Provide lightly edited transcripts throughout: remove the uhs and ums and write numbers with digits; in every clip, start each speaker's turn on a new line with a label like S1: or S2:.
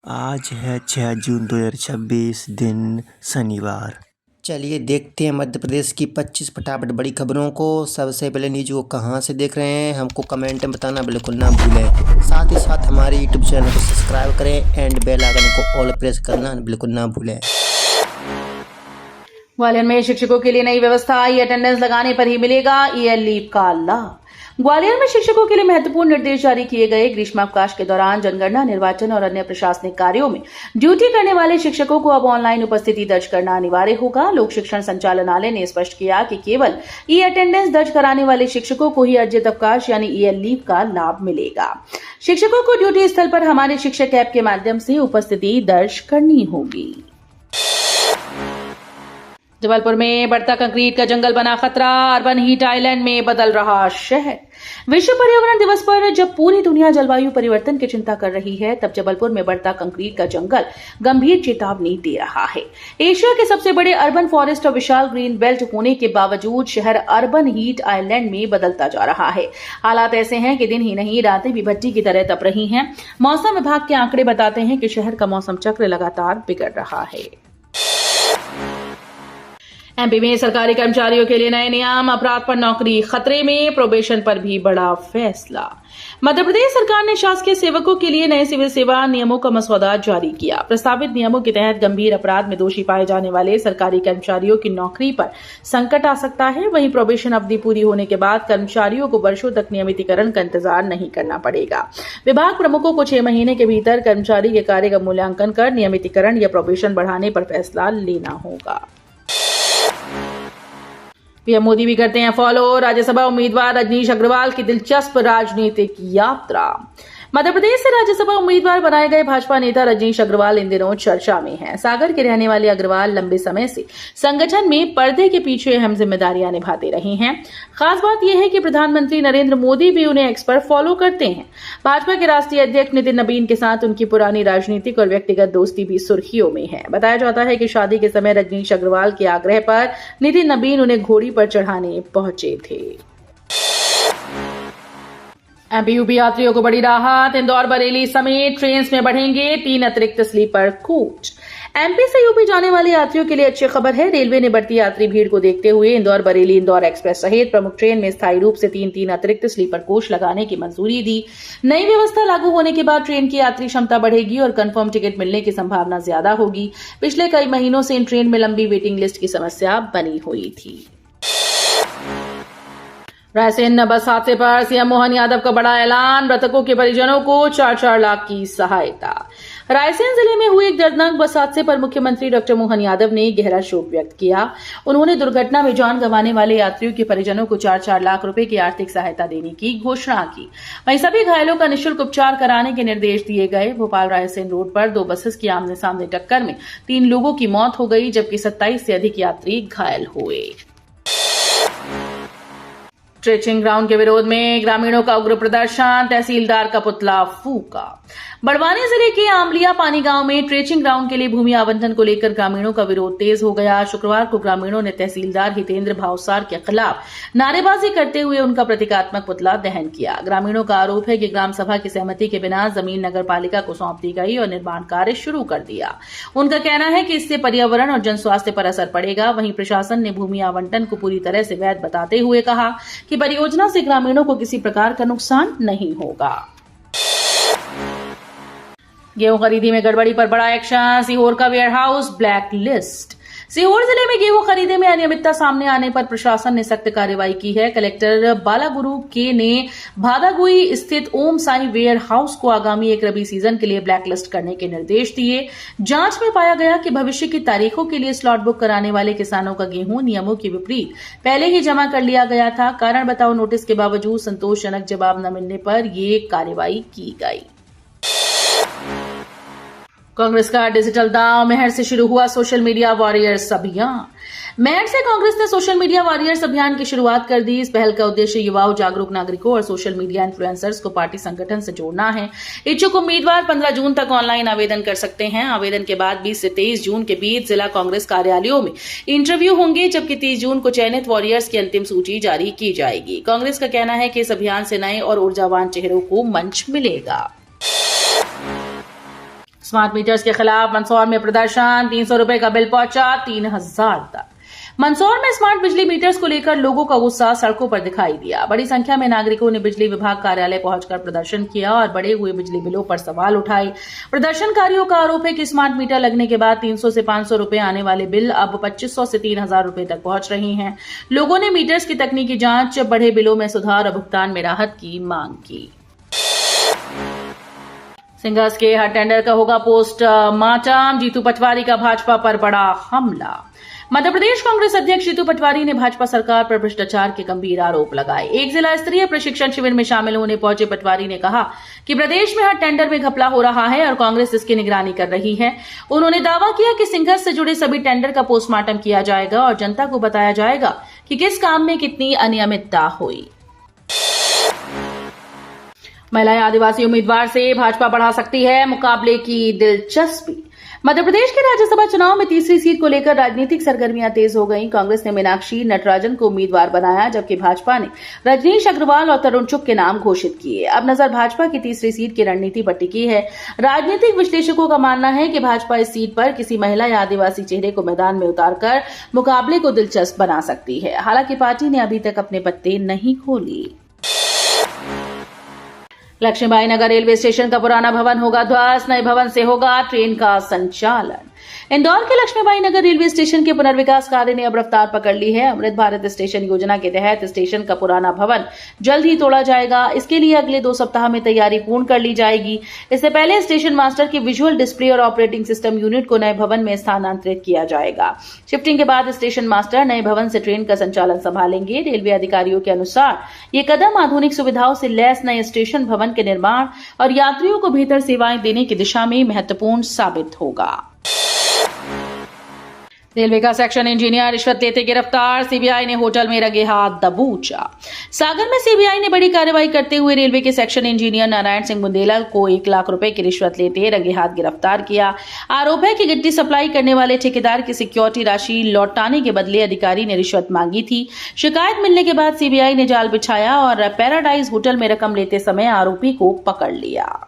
S1: आज है 6 जून 2026 दिन शनिवार। चलिए देखते हैं मध्य प्रदेश की 25 फटाफट बड़ी खबरों को। सबसे पहले न्यूज को कहां से देख रहे हैं हमको कमेंट में बताना बिल्कुल ना भूलें। साथ ही साथ हमारे यूट्यूब चैनल को सब्सक्राइब करें एंड बेल आइकन को ऑल प्रेस करना बिल्कुल ना भूलें।
S2: ग्वालियर में शिक्षकों के लिए नई व्यवस्था, ई अटेंडेंस लगाने पर ही मिलेगा ईएल लीव का लाभ। ग्वालियर में शिक्षकों के लिए महत्वपूर्ण निर्देश जारी किए गए। ग्रीष्मावकाश के दौरान जनगणना, निर्वाचन और अन्य प्रशासनिक कार्यों में ड्यूटी करने वाले शिक्षकों को अब ऑनलाइन उपस्थिति दर्ज करना अनिवार्य होगा। लोक शिक्षण संचालनालय ने स्पष्ट किया कि केवल ई अटेंडेंस दर्ज कराने वाले शिक्षकों को ही अर्जित अवकाश यानी ईएल लीव का लाभ मिलेगा। शिक्षकों को ड्यूटी स्थल पर हमारे शिक्षक ऐप के माध्यम से उपस्थिति दर्ज करनी होगी। जबलपुर में बढ़ता कंक्रीट का जंगल बना खतरा, अर्बन हीट आइलैंड में बदल रहा शहर। विश्व पर्यावरण दिवस पर जब पूरी दुनिया जलवायु परिवर्तन की चिंता कर रही है, तब जबलपुर में बढ़ता कंक्रीट का जंगल गंभीर चेतावनी दे रहा है। एशिया के सबसे बड़े अर्बन फॉरेस्ट और विशाल ग्रीन बेल्ट होने के बावजूद शहर अर्बन हीट आइलैंड में बदलता जा रहा है। हालात ऐसे हैं कि दिन ही नहीं रातें भी भट्टी की तरह तप रही हैं। मौसम विभाग के आंकड़े बताते हैं कि शहर का मौसम चक्र लगातार बिगड़ रहा है। एमपी में सरकारी कर्मचारियों के लिए नए नियम, अपराध पर नौकरी खतरे में, प्रोबेशन पर भी बड़ा फैसला। मध्य प्रदेश सरकार ने शासकीय सेवकों के लिए नए सिविल सेवा नियमों का मसौदा जारी किया। प्रस्तावित नियमों के तहत गंभीर अपराध में दोषी पाए जाने वाले सरकारी कर्मचारियों की नौकरी पर संकट आ सकता है। वहीं प्रोबेशन अवधि पूरी होने के बाद कर्मचारियों को वर्षों तक नियमितीकरण का इंतजार नहीं करना पड़ेगा। विभाग प्रमुखों को 6 महीने के भीतर कर्मचारी के कार्य का मूल्यांकन कर नियमितीकरण या प्रोबेशन बढ़ाने पर फैसला लेना होगा। पीएम मोदी भी करते हैं फॉलो, राज्यसभा उम्मीदवार रजनीश अग्रवाल की दिलचस्प राजनीतिक यात्रा। मध्य प्रदेश से राज्यसभा उम्मीदवार बनाए गए भाजपा नेता रजनीश अग्रवाल इन दिनों चर्चा में हैं। सागर के रहने वाले अग्रवाल लंबे समय से संगठन में पर्दे के पीछे अहम जिम्मेदारियां निभाते रहे हैं। खास बात यह है कि प्रधानमंत्री नरेंद्र मोदी भी उन्हें एक्स पर फॉलो करते हैं। भाजपा के राष्ट्रीय अध्यक्ष नितिन नबीन के साथ उनकी पुरानी राजनीतिक और व्यक्तिगत दोस्ती भी सुर्खियों में है। बताया जाता है कि शादी के समय रजनीश अग्रवाल के आग्रह पर नितिन नबीन उन्हें घोड़ी पर चढ़ाने पहुंचे थे। एमपी यूपी यात्रियों को बड़ी राहत, इंदौर बरेली समेत ट्रेन में बढ़ेंगे 3 अतिरिक्त स्लीपर कोच। एमपी से यूपी जाने वाले यात्रियों के लिए अच्छी खबर है। रेलवे ने बढ़ती यात्री भीड़ को देखते हुए इंदौर बरेली इंदौर एक्सप्रेस सहित प्रमुख ट्रेन में स्थायी रूप से 3 अतिरिक्त स्लीपर कोच लगाने की मंजूरी दी। नई व्यवस्था लागू होने के बाद ट्रेन की यात्री क्षमता बढ़ेगी और कंफर्म टिकट मिलने की संभावना ज्यादा होगी। पिछले कई महीनों से इन ट्रेन में लंबी वेटिंग लिस्ट की समस्या बनी हुई थी। रायसेन बस हादसे पर सीएम मोहन यादव का बड़ा ऐलान, मृतकों के परिजनों को 4-4 लाख की सहायता। रायसेन जिले में हुए एक दर्दनाक बस हादसे पर मुख्यमंत्री डॉक्टर मोहन यादव ने गहरा शोक व्यक्त किया। उन्होंने दुर्घटना में जान गंवाने वाले यात्रियों के परिजनों को 4-4 लाख रुपए की आर्थिक सहायता देने की घोषणा की। वहीं सभी घायलों का निःशुल्क उपचार कराने के निर्देश दिए गए। भोपाल रायसेन रोड पर 2 बसेस की आमने सामने टक्कर में 3 लोगों की मौत हो गई, जबकि 27 से अधिक यात्री घायल हुए। ट्रेचिंग ग्राउंड के विरोध में ग्रामीणों का उग्र प्रदर्शन, तहसीलदार का पुतला फूका। बड़वानी जिले के आमलिया पानी गांव में ट्रेचिंग ग्राउंड के लिए भूमि आवंटन को लेकर ग्रामीणों का विरोध तेज हो गया। शुक्रवार को ग्रामीणों ने तहसीलदार हितेंद्र भावसार के खिलाफ नारेबाजी करते हुए उनका प्रतीकात्मक पुतला दहन किया। ग्रामीणों का आरोप है कि ग्राम सभा की सहमति के बिना जमीन नगर पालिका को सौंप दी गई और निर्माण कार्य शुरू कर दिया। उनका कहना है कि इससे पर्यावरण और जन स्वास्थ्य पर असर पड़ेगा। वहीं प्रशासन ने भूमि आवंटन को पूरी तरह से वैध बताते हुए कहा कि परियोजना से ग्रामीणों को किसी प्रकार का नुकसान नहीं होगा। गेहूं खरीदी में गड़बड़ी पर बड़ा एक्शन, सीहोर का वेयरहाउस ब्लैक लिस्ट। सीहोर जिले में गेहूं खरीदी में अनियमितता सामने आने पर प्रशासन ने सख्त कार्रवाई की है। कलेक्टर बालागुरु के ने भादागुई स्थित ओम साई वेयर हाउस को आगामी एक रबी सीजन के लिए ब्लैक लिस्ट करने के निर्देश दिए। जांच में पाया गया कि भविष्य की तारीखों के लिए स्लॉट बुक कराने वाले किसानों का गेहूं नियमों के विपरीत पहले ही जमा कर लिया गया था। कारण बताओ नोटिस के बावजूद संतोषजनक जवाब न मिलने पर यह कार्रवाई की गई। कांग्रेस का डिजिटल दांव, मेहर से शुरू हुआ सोशल मीडिया वॉरियर्स अभियान। मेहर से कांग्रेस ने सोशल मीडिया वॉरियर्स अभियान की शुरुआत कर दी। इस पहल का उद्देश्य युवाओं, जागरूक नागरिकों और सोशल मीडिया इन्फ्लुएंसर्स को पार्टी संगठन से जोड़ना है। इच्छुक उम्मीदवार 15 जून तक ऑनलाइन आवेदन कर सकते हैं। आवेदन के बाद 20 से 23 जून के बीच जिला कांग्रेस कार्यालयों में इंटरव्यू होंगे, जबकि 30 जून को चयनित वॉरियर्स की अंतिम सूची जारी की जाएगी। कांग्रेस का कहना है कि इस अभियान से नए और ऊर्जावान चेहरों को मंच मिलेगा। स्मार्ट मीटर्स के खिलाफ मंदसौर में प्रदर्शन, 300 रुपए का बिल पहुंचा 3000 तक। मंदसौर में स्मार्ट बिजली मीटर्स को लेकर लोगों का गुस्सा सड़कों पर दिखाई दिया। बड़ी संख्या में नागरिकों ने बिजली विभाग कार्यालय पहुंचकर प्रदर्शन किया और बढ़े हुए बिजली बिलों पर सवाल उठाए। प्रदर्शनकारियों का आरोप है कि स्मार्ट मीटर लगने के बाद 300 से 500 रुपए आने वाले बिल अब 2500 से 3000 रुपए तक पहुंच रहे हैं। लोगों ने मीटर्स की तकनीकी जांच, बढ़े बिलों में सुधार और भुगतान में राहत की मांग की। सिंघर्स के हर टेंडर का होगा पोस्टमार्टम, जीतू पटवारी का भाजपा पर बड़ा हमला। मध्य प्रदेश कांग्रेस अध्यक्ष जीतू पटवारी ने भाजपा सरकार पर भ्रष्टाचार के गंभीर आरोप लगाए। एक जिला स्तरीय प्रशिक्षण शिविर में शामिल होने पहुंचे पटवारी ने कहा कि प्रदेश में हर टेंडर में घपला हो रहा है और कांग्रेस इसकी निगरानी कर रही है। उन्होंने दावा किया कि सिंघर्स से जुड़े सभी टेंडर का पोस्टमार्टम किया जाएगा और जनता को बताया जाएगा कि किस काम में कितनी अनियमितता हुई। महिलाएं आदिवासी उम्मीदवार से भाजपा बढ़ा सकती है, मुकाबले की दिलचस्पी। मध्य प्रदेश के राज्यसभा चुनाव में तीसरी सीट को लेकर राजनीतिक सरगर्मियां तेज हो गईं। कांग्रेस ने मीनाक्षी नटराजन को उम्मीदवार बनाया, जबकि भाजपा ने रजनीश अग्रवाल और तरुण चुग के नाम घोषित किए। अब नजर भाजपा की तीसरी सीट की रणनीति पर टिकी है। राजनीतिक विश्लेषकों का मानना है कि भाजपा इस सीट पर किसी महिला या आदिवासी चेहरे को मैदान में उतारकर मुकाबले को दिलचस्प बना सकती है। हालांकि पार्टी ने अभी तक अपने पत्ते नहीं खोली। लक्ष्मीबाई नगर रेलवे स्टेशन का पुराना भवन होगा ध्वस्त, नए भवन से होगा ट्रेन का संचालन। इंदौर के लक्ष्मीबाई नगर रेलवे स्टेशन के पुनर्विकास कार्य ने अब रफ्तार पकड़ ली है। अमृत भारत स्टेशन योजना के तहत स्टेशन का पुराना भवन जल्द ही तोड़ा जाएगा। इसके लिए अगले 2 सप्ताह में तैयारी पूर्ण कर ली जाएगी। इससे पहले स्टेशन मास्टर की विजुअल डिस्प्ले और ऑपरेटिंग सिस्टम यूनिट को नए भवन में स्थानांतरित किया जाएगा। शिफ्टिंग के बाद स्टेशन मास्टर नए भवन से ट्रेन का संचालन संभालेंगे। रेलवे अधिकारियों के अनुसार ये कदम आधुनिक सुविधाओं से लैस नए स्टेशन भवन के निर्माण और यात्रियों को बेहतर सेवाएं देने की दिशा में महत्वपूर्ण साबित होगा। रेलवे का सेक्शन इंजीनियर रिश्वत लेते गिरफ्तार, सीबीआई ने होटल में रंगे हाथ दबोचा। सागर में सीबीआई ने बड़ी कार्रवाई करते हुए रेलवे के सेक्शन इंजीनियर नारायण सिंह बुंदेला को 1 लाख रुपए की रिश्वत लेते रंगे हाथ गिरफ्तार किया। आरोप है कि गिट्टी सप्लाई करने वाले ठेकेदार की सिक्योरिटी राशि लौटाने के बदले अधिकारी ने रिश्वत मांगी थी। शिकायत मिलने के बाद सीबीआई ने जाल बिछाया और पैराडाइज होटल में रकम लेते समय आरोपी को पकड़ लिया।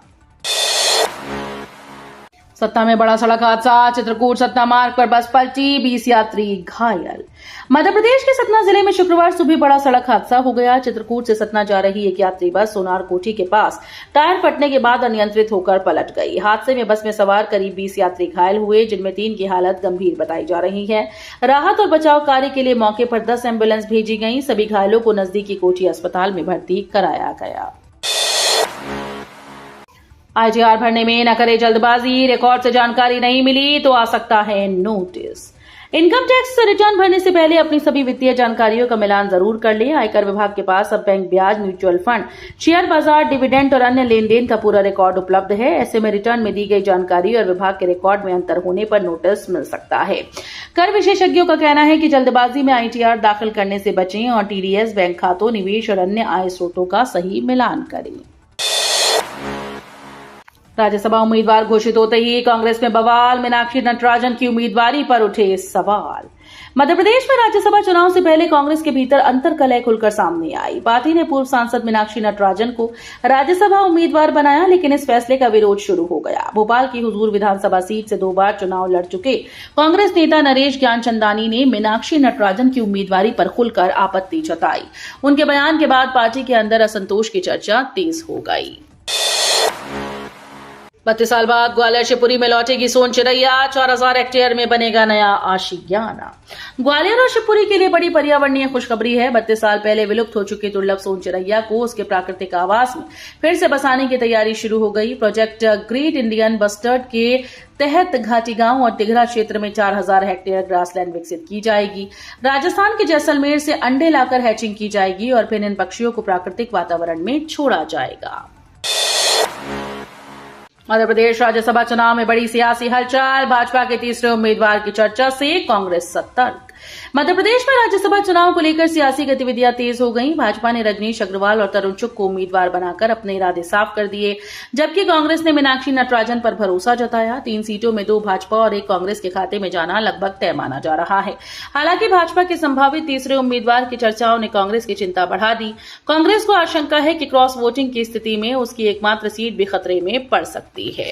S2: सतना में बड़ा सड़क हादसा, चित्रकूट सतना मार्ग पर बस पलटी, 20 यात्री घायल। मध्य प्रदेश के सतना जिले में शुक्रवार सुबह बड़ा सड़क हादसा हो गया। चित्रकूट से सतना जा रही एक यात्री बस सोनार कोठी के पास टायर फटने के बाद अनियंत्रित होकर पलट गई। हादसे में बस में सवार करीब 20 यात्री घायल हुए, जिनमें 3 की हालत गंभीर बताई जा रही है। राहत और बचाव कार्य के लिए मौके पर 10 एम्बुलेंस भेजी गई। सभी घायलों को नजदीकी कोठी अस्पताल में भर्ती कराया गया। आईटीआर भरने में न करे जल्दबाजी, रिकॉर्ड से जानकारी नहीं मिली तो आ सकता है नोटिस। इनकम टैक्स रिटर्न भरने से पहले अपनी सभी वित्तीय जानकारियों का मिलान जरूर कर ले। आयकर विभाग के पास अब बैंक ब्याज, म्यूचुअल फंड, शेयर बाजार, डिविडेंड और अन्य लेन देन का पूरा रिकॉर्ड उपलब्ध है। ऐसे में रिटर्न में दी गई जानकारी और विभाग के रिकॉर्ड में अंतर होने पर नोटिस मिल सकता है। कर विशेषज्ञों का कहना है कि जल्दबाजी में आईटीआर दाखिल करने से बचें और टीडीएस, बैंक खातों, निवेश और अन्य आय स्रोतों का सही मिलान करें। राज्यसभा उम्मीदवार घोषित होते ही कांग्रेस में बवाल, मीनाक्षी नटराजन की उम्मीदवारी पर उठे सवाल। मध्य प्रदेश में राज्यसभा चुनाव से पहले कांग्रेस के भीतर अंतर्कलह खुलकर सामने आई। पार्टी ने पूर्व सांसद मीनाक्षी नटराजन को राज्यसभा उम्मीदवार बनाया, लेकिन इस फैसले का विरोध शुरू हो गया। भोपाल की हुजूर विधानसभा सीट से 2 बार चुनाव लड़ चुके कांग्रेस नेता नरेश ज्ञानचंदानी ने मीनाक्षी नटराजन की उम्मीदवारी पर खुलकर आपत्ति जताई। उनके बयान के बाद पार्टी के अंदर असंतोष की चर्चा तेज हो गई। 32 साल बाद ग्वालियर शिवपुरी में लौटेगी सोन चिरैया, 4000 हेक्टेयर में बनेगा नया आशियाना। ग्वालियर और शिवपुरी के लिए बड़ी पर्यावरणीय खुशखबरी है। 32 साल पहले विलुप्त हो चुके दुर्लभ सोन चिरैया को उसके प्राकृतिक आवास में फिर से बसाने की तैयारी शुरू हो गई। प्रोजेक्ट ग्रेट इंडियन बस्टर्ड के तहत घाटी गांव और तिघरा क्षेत्र में 4000 हेक्टेयर ग्रासलैंड विकसित की जाएगी। राजस्थान के जैसलमेर से अंडे लाकर हैचिंग की जाएगी और फिर इन पक्षियों को प्राकृतिक वातावरण में छोड़ा जाएगा। मध्य प्रदेश राज्यसभा चुनाव में बड़ी सियासी हलचल, भाजपा के तीसरे उम्मीदवार की चर्चा से कांग्रेस सतर्क। मध्य प्रदेश में राज्यसभा चुनाव को लेकर सियासी गतिविधियां तेज हो गईं। भाजपा ने रजनीश अग्रवाल और तरुण चुग को उम्मीदवार बनाकर अपने इरादे साफ कर दिए, जबकि कांग्रेस ने मीनाक्षी नटराजन पर भरोसा जताया। 3 सीटों में 2 भाजपा और 1 कांग्रेस के खाते में जाना लगभग तय माना जा रहा है। हालांकि भाजपा के संभावित तीसरे उम्मीदवार की चर्चाओं ने कांग्रेस की चिंता बढ़ा दी। कांग्रेस को आशंका है कि क्रॉस वोटिंग की स्थिति में उसकी एकमात्र सीट भी खतरे में पड़ सकती है।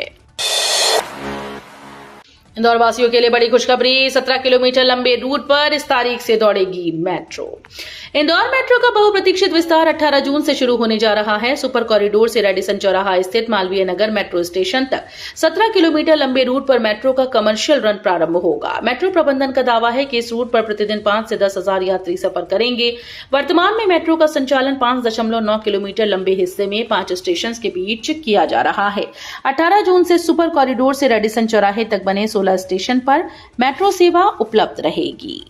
S2: इंदौर वासियों के लिए बड़ी खुशखबरी। 17 किलोमीटर लंबे रूट पर इस तारीख से दौड़ेगी मेट्रो। इंदौर मेट्रो का बहुप्रतीक्षित विस्तार 18 जून से शुरू होने जा रहा है। सुपर कॉरिडोर से रेडिसन चौराहा स्थित मालवीय नगर मेट्रो स्टेशन तक 17 किलोमीटर लंबे रूट पर मेट्रो का कमर्शियल रन प्रारंभ होगा। मेट्रो प्रबंधन का दावा है कि इस रूट पर प्रतिदिन 5 से 10 हजार यात्री सफर करेंगे। वर्तमान में मेट्रो का संचालन 5.9 किलोमीटर लंबे हिस्से में 5 स्टेशन के बीच किया जा रहा है। 18 जून से सुपर कॉरिडोर से रेडिसन चौराहे तक बने 16 स्टेशन पर मेट्रो सेवा उपलब्ध रहेगी।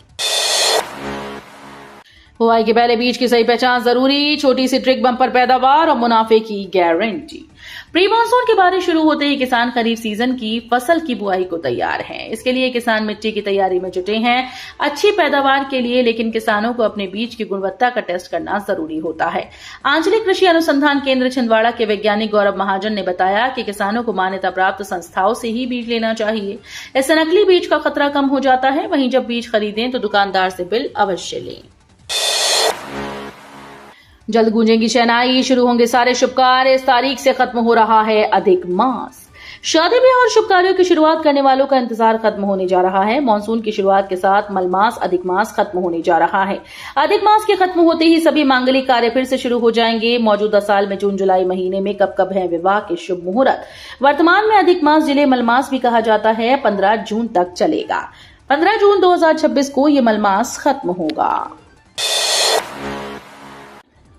S2: बुआई के पहले बीज की सही पहचान जरूरी। छोटी सी ट्रिक, बम्पर पैदावार और मुनाफे की गारंटी। प्री मानसून की बारिश शुरू होते ही किसान खरीफ सीजन की फसल की बुआई को तैयार हैं। इसके लिए किसान मिट्टी की तैयारी में जुटे हैं अच्छी पैदावार के लिए, लेकिन किसानों को अपने बीज की गुणवत्ता का टेस्ट करना जरूरी होता है। आंचलिक कृषि अनुसंधान केंद्र छिंदवाड़ा के वैज्ञानिक गौरव महाजन ने बताया कि किसानों को मान्यता प्राप्त संस्थाओं से ही बीज लेना चाहिए। इससे नकली बीज का खतरा कम हो जाता है। वहीं जब बीज खरीदें तो दुकानदार से बिल अवश्य लें। जल्द गूंजेंगी शहनाई, शुरू होंगे सारे शुभ कार्य। इस तारीख से खत्म हो रहा है अधिक मास। शादी ब्याह और शुभ कार्यों की शुरुआत करने वालों का इंतजार खत्म होने जा रहा है। मानसून की शुरुआत के साथ मलमास अधिक मास खत्म होने जा रहा है। अधिक मास के खत्म होते ही सभी मांगलिक कार्य फिर से शुरू हो जाएंगे। मौजूदा साल में जून जुलाई महीने में कब है विवाह के शुभ मुहूर्त। वर्तमान में अधिक मास, जिले मलमास भी कहा जाता है, 15 जून तक चलेगा। 15 जून 2026 को ये मलमास खत्म होगा।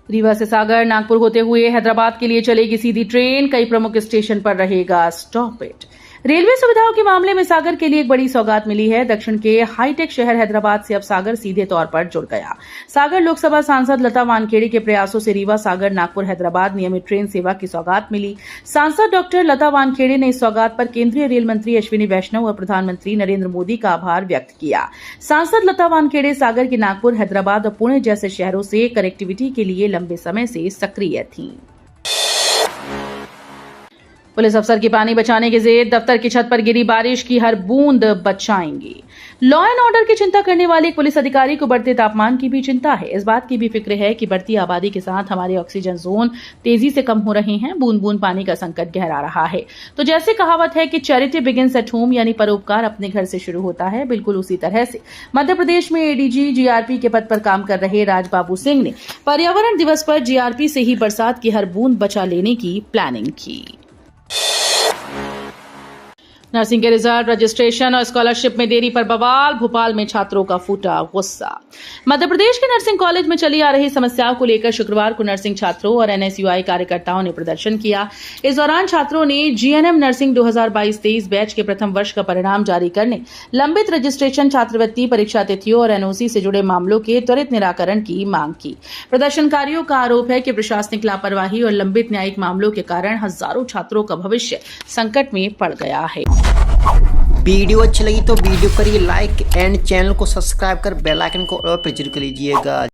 S2: रीवा से सागर, नागपुर होते हुए हैदराबाद के लिए चलेगी सीधी ट्रेन। कई प्रमुख स्टेशन पर रहेगा स्टॉपेज। रेलवे सुविधाओं के मामले में सागर के लिए एक बड़ी सौगात मिली है। दक्षिण के हाईटेक शहर हैदराबाद से अब सागर सीधे तौर पर जुड़ गया। सागर लोकसभा सांसद लता वानखेड़े के प्रयासों से रीवा, सागर, नागपुर, हैदराबाद नियमित ट्रेन सेवा की सौगात मिली। सांसद डॉक्टर लता वानखेड़े ने इस सौगात पर केंद्रीय रेल मंत्री अश्विनी वैष्णव और प्रधानमंत्री नरेंद्र मोदी का आभार व्यक्त किया। सांसद लता वानखेड़े सागर की नागपुर, हैदराबाद और पुणे जैसे शहरों से कनेक्टिविटी के लिए लंबे समय से सक्रिय थीं। पुलिस अफसर की पानी बचाने की जिद। दफ्तर की छत पर गिरी बारिश की हर बूंद बचाएंगे। लॉ एंड ऑर्डर की चिंता करने वाले एक पुलिस अधिकारी को बढ़ते तापमान की भी चिंता है। इस बात की भी फिक्र है कि बढ़ती आबादी के साथ हमारे ऑक्सीजन जोन तेजी से कम हो रहे हैं। बूंद बूंद पानी का संकट गहरा रहा है। तो जैसे कहावत है कि चैरिटी बिगिंस एट होम, यानी परोपकार अपने घर से शुरू होता है, बिल्कुल उसी तरह से मध्य प्रदेश में एडीजी जीआरपी के पद पर काम कर रहे राजबाबू सिंह ने पर्यावरण दिवस पर जीआरपी से ही बरसात की हर बूंद बचा लेने की प्लानिंग की। नर्सिंग के रिजल्ट, रजिस्ट्रेशन और स्कॉलरशिप में देरी पर बवाल। भोपाल में छात्रों का फूटा गुस्सा। मध्य प्रदेश के नर्सिंग कॉलेज में चली आ रही समस्याओं को लेकर शुक्रवार को नर्सिंग छात्रों और एनएसयूआई कार्यकर्ताओं ने प्रदर्शन किया। इस दौरान छात्रों ने जीएनएम नर्सिंग 2022-23 बैच के प्रथम वर्ष का परिणाम जारी करने, लंबित रजिस्ट्रेशन, छात्रवृत्ति, परीक्षा तिथियों और एनओसी से जुड़े मामलों के त्वरित निराकरण की मांग की। प्रदर्शनकारियों का आरोप है कि प्रशासनिक लापरवाही और लंबित न्यायिक मामलों के कारण हजारों छात्रों का भविष्य संकट में पड़ गया है।
S1: वीडियो अच्छी लगी तो वीडियो करिए लाइक एंड चैनल को सब्सक्राइब कर बेल आइकन को और प्रेस कर लीजिएगा।